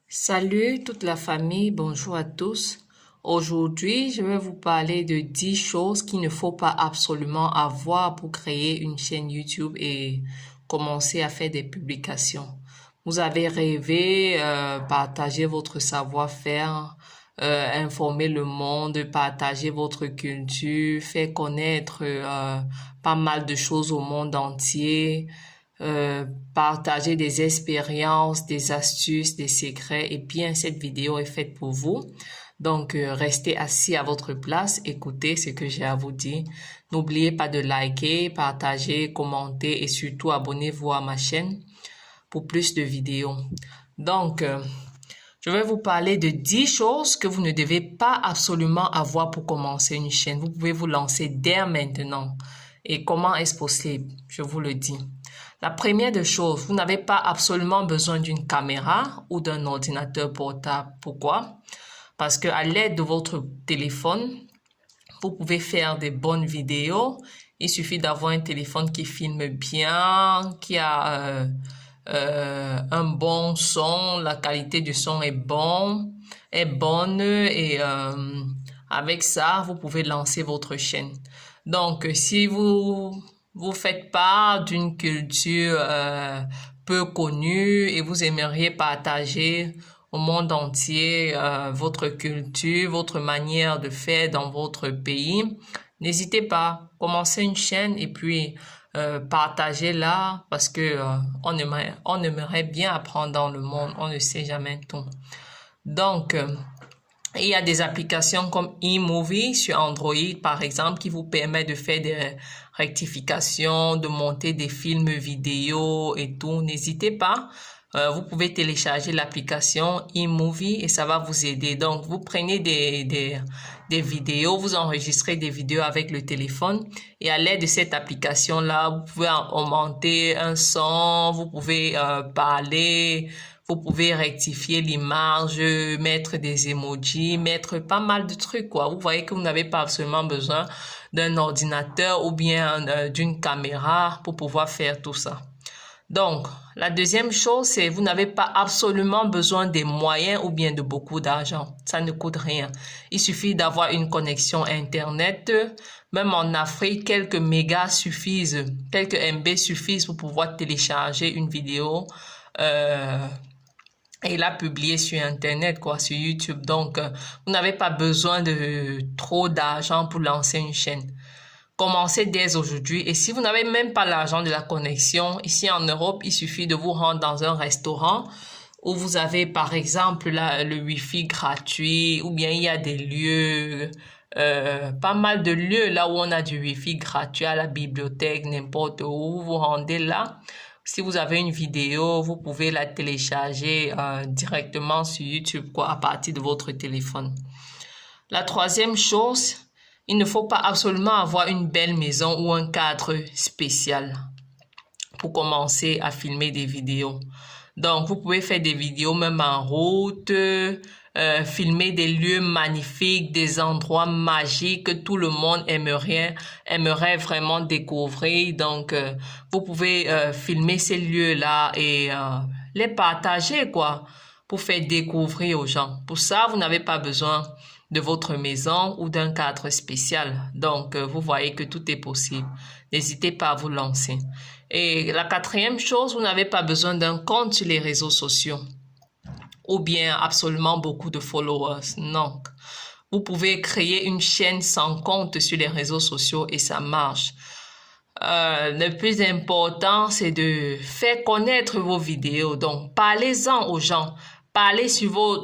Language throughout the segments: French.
Salut toute la famille, bonjour à tous. Aujourd'hui, je vais vous parler de 10 choses qu'il ne faut pas absolument avoir pour créer une chaîne YouTube et commencer à faire des publications. Vous avez rêvé, partager votre savoir-faire, informer le monde, partager votre culture, faire connaître pas mal de choses au monde entier, partager des expériences, des astuces, des secrets. Et bien, cette vidéo est faite pour vous. Donc, restez assis à votre place, écoutez ce que j'ai à vous dire. N'oubliez pas de liker, partager, commenter et surtout abonnez-vous à ma chaîne pour plus de vidéos. Donc, je vais vous parler de 10 choses que vous ne devez pas absolument avoir pour commencer une chaîne. Vous pouvez vous lancer dès maintenant. Et comment est-ce possible? Je vous le dis. La première des choses, vous n'avez pas absolument besoin d'une caméra ou d'un ordinateur portable. Pourquoi? Parce que à l'aide de votre téléphone, vous pouvez faire des bonnes vidéos. Il suffit d'avoir un téléphone qui filme bien, qui a un bon son, la qualité du son est bonne et avec ça, vous pouvez lancer votre chaîne. Donc, si vous faites part d'une culture peu connue et vous aimeriez partager au monde entier votre culture, votre manière de faire dans votre pays, n'hésitez pas, commencez une chaîne et puis partagez-la parce que on aimerait bien apprendre dans le monde, on ne sait jamais tout. Donc, il y a des applications comme eMovie sur Android, par exemple, qui vous permet de faire des rectifications, de monter des films vidéo et tout. N'hésitez pas. Vous pouvez télécharger l'application eMovie et ça va vous aider. Donc, vous prenez des vidéos, vous enregistrez des vidéos avec le téléphone et à l'aide de cette application-là, vous pouvez augmenter un son, vous pouvez parler, vous pouvez rectifier l'image, mettre des emojis, mettre pas mal de trucs, quoi. Vous voyez que vous n'avez pas absolument besoin d'un ordinateur ou bien d'une caméra pour pouvoir faire tout ça. Donc, la deuxième chose, c'est vous n'avez pas absolument besoin des moyens ou bien de beaucoup d'argent. Ça ne coûte rien. Il suffit d'avoir une connexion Internet. Même en Afrique, quelques mégas suffisent, quelques MB suffisent pour pouvoir télécharger une vidéo et la publier sur Internet, quoi, sur YouTube. Donc, vous n'avez pas besoin de trop d'argent pour lancer une chaîne. Commencez dès aujourd'hui et si vous n'avez même pas l'argent de la connexion, ici en Europe, il suffit de vous rendre dans un restaurant où vous avez par exemple le Wi-Fi gratuit ou bien il y a des lieux, pas mal de lieux là où on a du Wi-Fi gratuit à la bibliothèque, n'importe où, vous vous rendez là. Si vous avez une vidéo, vous pouvez la télécharger directement sur YouTube, quoi, à partir de votre téléphone. La troisième chose, il ne faut pas absolument avoir une belle maison ou un cadre spécial pour commencer à filmer des vidéos. Donc, vous pouvez faire des vidéos même en route, filmer des lieux magnifiques, des endroits magiques que tout le monde aimerait vraiment découvrir. Donc, vous pouvez filmer ces lieux-là et les partager, quoi, pour faire découvrir aux gens. Pour ça, vous n'avez pas besoin de votre maison ou d'un cadre spécial. Donc, vous voyez que tout est possible. N'hésitez pas à vous lancer. Et la quatrième chose, vous n'avez pas besoin d'un compte sur les réseaux sociaux ou bien absolument beaucoup de followers. Non. Vous pouvez créer une chaîne sans compte sur les réseaux sociaux et ça marche. Le plus important, c'est de faire connaître vos vidéos. Donc, parlez-en aux gens. Parlez sur vos...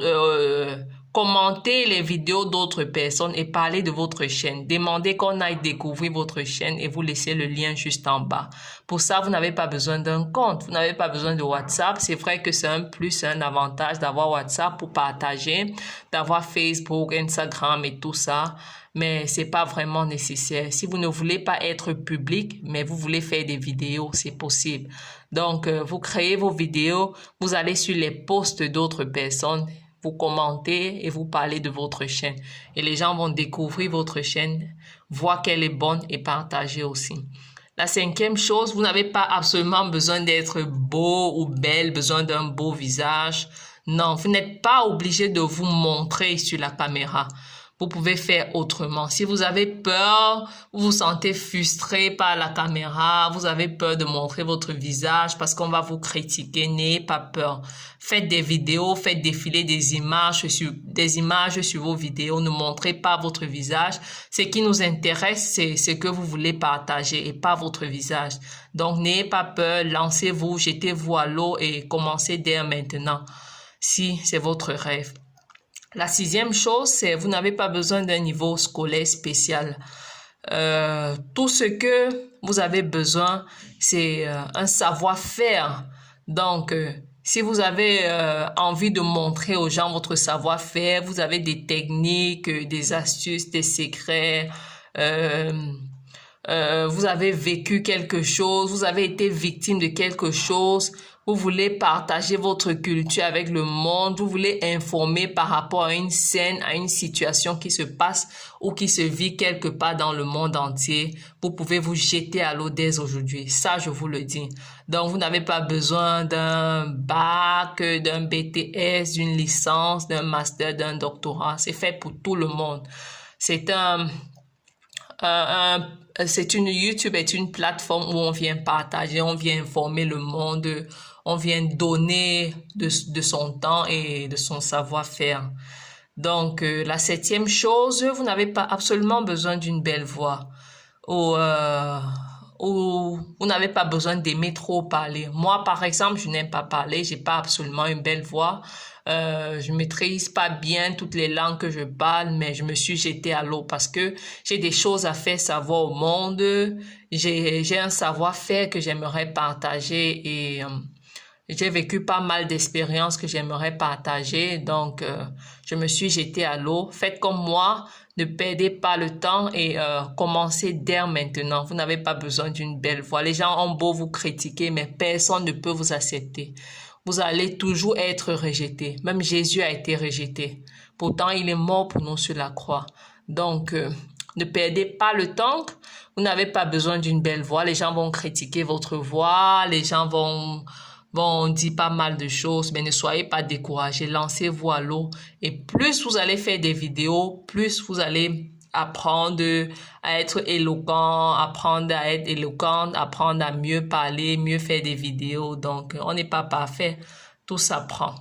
commentez les vidéos d'autres personnes et parlez de votre chaîne. Demandez qu'on aille découvrir votre chaîne et vous laissez le lien juste en bas. Pour ça, vous n'avez pas besoin d'un compte. Vous n'avez pas besoin de WhatsApp. C'est vrai que c'est un plus, un avantage d'avoir WhatsApp pour partager, d'avoir Facebook, Instagram et tout ça. Mais c'est pas vraiment nécessaire. Si vous ne voulez pas être public, mais vous voulez faire des vidéos, c'est possible. Donc, vous créez vos vidéos, vous allez sur les posts d'autres personnes, vous commentez et vous parlez de votre chaîne. Et les gens vont découvrir votre chaîne, voir qu'elle est bonne et partager aussi. La cinquième chose, vous n'avez pas absolument besoin d'être beau ou belle, besoin d'un beau visage. Non, vous n'êtes pas obligé de vous montrer sur la caméra. Vous pouvez faire autrement. Si vous avez peur, vous vous sentez frustré par la caméra, vous avez peur de montrer votre visage parce qu'on va vous critiquer, n'ayez pas peur. Faites des vidéos, faites défiler des images sur vos vidéos. Ne montrez pas votre visage. Ce qui nous intéresse, c'est ce que vous voulez partager et pas votre visage. Donc, n'ayez pas peur, lancez-vous, jetez-vous à l'eau et commencez dès maintenant si c'est votre rêve. La sixième chose, c'est vous n'avez pas besoin d'un niveau scolaire spécial. Tout ce que vous avez besoin, c'est un savoir-faire. Donc, si vous avez envie de montrer aux gens votre savoir-faire, vous avez des techniques, des astuces, des secrets, vous avez vécu quelque chose, vous avez été victime de quelque chose, vous voulez partager votre culture avec le monde, vous voulez informer par rapport à une scène, à une situation qui se passe ou qui se vit quelque part dans le monde entier, vous pouvez vous jeter à l'eau dès aujourd'hui. Ça, je vous le dis. Donc, vous n'avez pas besoin d'un bac, d'un BTS, d'une licence, d'un master, d'un doctorat. C'est fait pour tout le monde. YouTube est une plateforme où on vient partager, on vient informer le monde, on vient donner de son temps et de son savoir-faire. Donc, la septième chose, vous n'avez pas absolument besoin d'une belle voix ou vous n'avez pas besoin d'aimer trop parler. Moi, par exemple, je n'aime pas parler, j'ai pas absolument une belle voix. Je maîtrise pas bien toutes les langues que je parle, mais je me suis jetée à l'eau parce que j'ai des choses à faire savoir au monde. J'ai un savoir-faire que j'aimerais partager et j'ai vécu pas mal d'expériences que j'aimerais partager. Donc, je me suis jetée à l'eau. Faites comme moi. Ne perdez pas le temps et commencez dès maintenant. Vous n'avez pas besoin d'une belle voix. Les gens ont beau vous critiquer, mais personne ne peut vous accepter. Vous allez toujours être rejeté. Même Jésus a été rejeté. Pourtant, il est mort pour nous sur la croix. Donc, ne perdez pas le temps. Vous n'avez pas besoin d'une belle voix. Les gens vont critiquer votre voix. Les gens vont dire pas mal de choses, mais ne soyez pas découragés. Lancez-vous à l'eau. Et plus vous allez faire des vidéos, plus vous allez apprendre à être éloquent, apprendre à être éloquente, apprendre à mieux parler, mieux faire des vidéos. Donc, on n'est pas parfait. Tout s'apprend.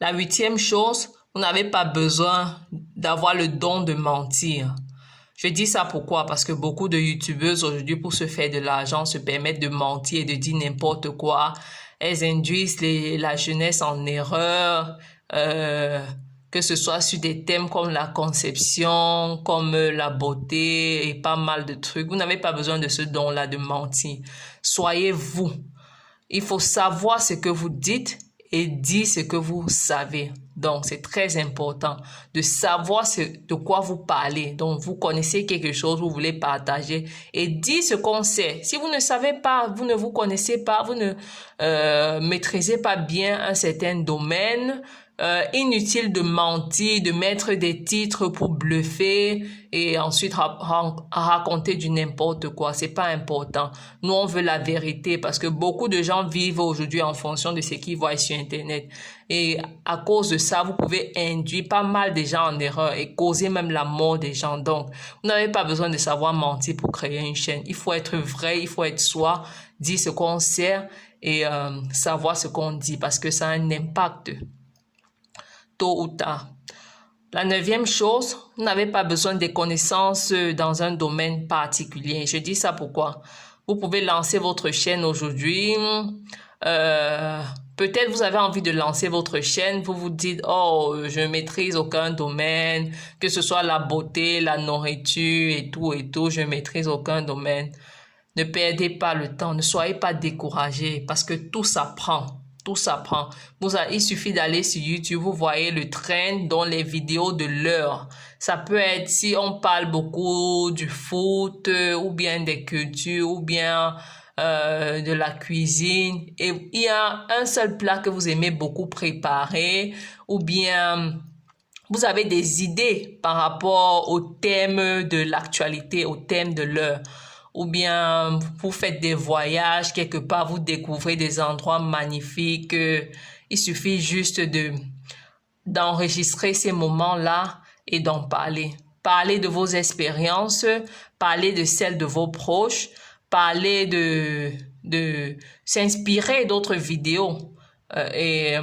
La huitième chose, vous n'avez pas besoin d'avoir le don de mentir. Je dis ça pourquoi? Parce que beaucoup de youtubeuses aujourd'hui, pour se faire de l'argent, se permettent de mentir et de dire n'importe quoi. Elles induisent la jeunesse en erreur, que ce soit sur des thèmes comme la conception, comme la beauté et pas mal de trucs. Vous n'avez pas besoin de ce don-là de mentir. Soyez vous. Il faut savoir ce que vous dites et dire ce que vous savez. Donc, c'est très important de savoir de quoi vous parlez. Donc, vous connaissez quelque chose, vous voulez partager et dire ce qu'on sait. Si vous ne savez pas, vous ne vous connaissez pas, vous ne maîtrisez pas bien un certain domaine, inutile de mentir, de mettre des titres pour bluffer et ensuite raconter du n'importe quoi. C'est pas important. Nous, on veut la vérité parce que beaucoup de gens vivent aujourd'hui en fonction de ce qu'ils voient sur Internet. Et à cause de ça, vous pouvez induire pas mal de gens en erreur et causer même la mort des gens. Donc, vous n'avez pas besoin de savoir mentir pour créer une chaîne. Il faut être vrai, il faut être soi, dire ce qu'on sait et savoir ce qu'on dit parce que ça a un impact tôt ou tard. La neuvième chose, vous n'avez pas besoin de connaissances dans un domaine particulier. Je dis ça pourquoi? Vous pouvez lancer votre chaîne aujourd'hui. Peut-être vous avez envie de lancer votre chaîne. Vous vous dites, oh, je ne maîtrise aucun domaine, que ce soit la beauté, la nourriture et tout, je ne maîtrise aucun domaine. Ne perdez pas le temps, ne soyez pas découragés parce que tout s'apprend. Tout s'apprend. Il suffit d'aller sur YouTube, vous voyez le trend dans les vidéos de l'heure. Ça peut être si on parle beaucoup du foot ou bien des cultures ou bien de la cuisine et il y a un seul plat que vous aimez beaucoup préparer ou bien vous avez des idées par rapport au thème de l'actualité, au thème de l'heure. ou bien vous faites des voyages quelque part, vous découvrez des endroits magnifiques. Il suffit juste d'enregistrer ces moments-là et d'en parler. Parler de vos expériences, parler de celles de vos proches, parler de s'inspirer d'autres vidéos et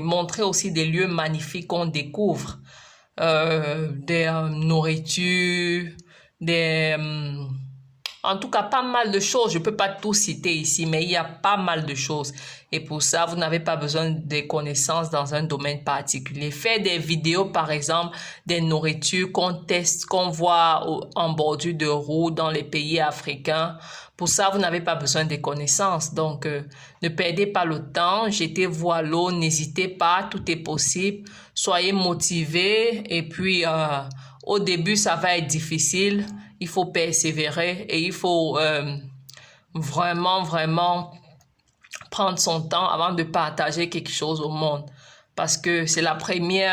montrer aussi des lieux magnifiques qu'on découvre, des nourritures, en tout cas, pas mal de choses. Je peux pas tout citer ici, mais il y a pas mal de choses. Et pour ça, vous n'avez pas besoin des connaissances dans un domaine particulier. Faire des vidéos, par exemple, des nourritures qu'on teste, qu'on voit en bordure de route dans les pays africains. Pour ça, vous n'avez pas besoin des connaissances. Donc, ne perdez pas le temps, jetez-vous à l'eau, n'hésitez pas, tout est possible. Soyez motivés et puis, au début, ça va être difficile. Il faut persévérer et il faut vraiment prendre son temps avant de partager quelque chose au monde. Parce que c'est la première